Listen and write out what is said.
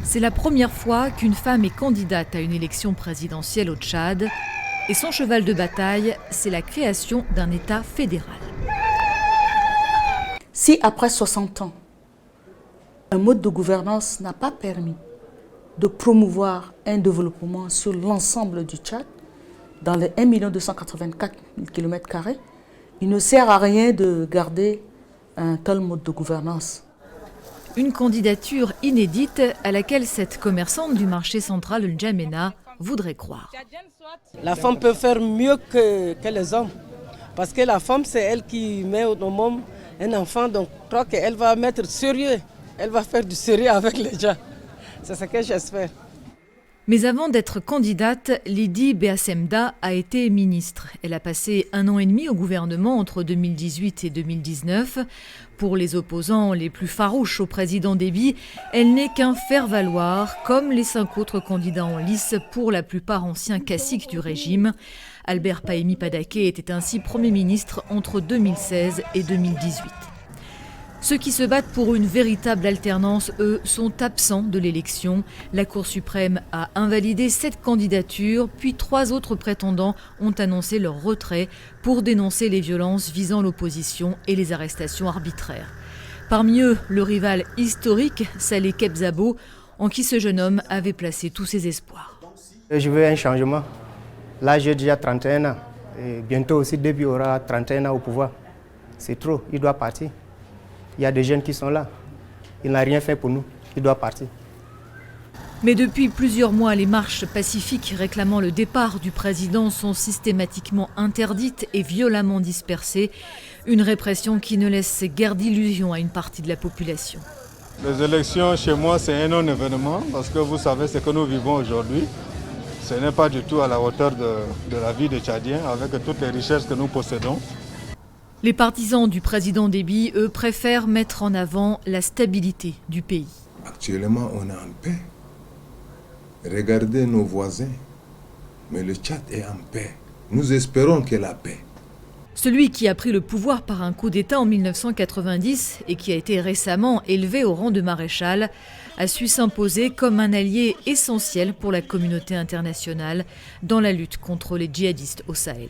C'est la première fois qu'une femme est candidate à une élection présidentielle au Tchad. Et son cheval de bataille, c'est la création d'un État fédéral. Si après 60 ans, un mode de gouvernance n'a pas permis de promouvoir un développement sur l'ensemble du Tchad, dans les 1 284 000 km², il ne sert à rien de garder un tel mode de gouvernance. Une candidature inédite à laquelle cette commerçante du marché central N'Djamena voudrait croire. La femme peut faire mieux que les hommes, parce que la femme, c'est elle qui met au monde un enfant, donc je crois qu'elle va mettre sérieux, elle va faire du sérieux avec les gens. C'est ce que j'espère. Mais avant d'être candidate, Lydie Beassemda a été ministre. Elle a passé 1 an et demi au gouvernement entre 2018 et 2019. Pour les opposants les plus farouches au président Déby, elle n'est qu'un faire-valoir, comme les 5 autres candidats en lice, pour la plupart anciens caciques du régime. Albert Pahemi Padaké était ainsi Premier ministre entre 2016 et 2018. Ceux qui se battent pour une véritable alternance, eux, sont absents de l'élection. La Cour suprême a invalidé 7 candidatures, puis 3 autres prétendants ont annoncé leur retrait pour dénoncer les violences visant l'opposition et les arrestations arbitraires. Parmi eux, le rival historique, Saleh Kebzabo, en qui ce jeune homme avait placé tous ses espoirs. Je veux un changement. Là, j'ai déjà 31 ans. Et bientôt aussi, Déby aura 31 ans au pouvoir. C'est trop, il doit partir. Il y a des jeunes qui sont là. Il n'a rien fait pour nous. Il doit partir. Mais depuis plusieurs mois, les marches pacifiques réclamant le départ du président sont systématiquement interdites et violemment dispersées. Une répression qui ne laisse guère d'illusion à une partie de la population. Les élections chez moi, c'est un non-événement parce que vous savez ce que nous vivons aujourd'hui. Ce n'est pas du tout à la hauteur de la vie des Tchadiens avec toutes les richesses que nous possédons. Les partisans du président Déby, eux, préfèrent mettre en avant la stabilité du pays. Actuellement, on est en paix. Regardez nos voisins. Mais le Tchad est en paix. Nous espérons que la paix. Celui qui a pris le pouvoir par un coup d'État en 1990 et qui a été récemment élevé au rang de maréchal a su s'imposer comme un allié essentiel pour la communauté internationale dans la lutte contre les djihadistes au Sahel.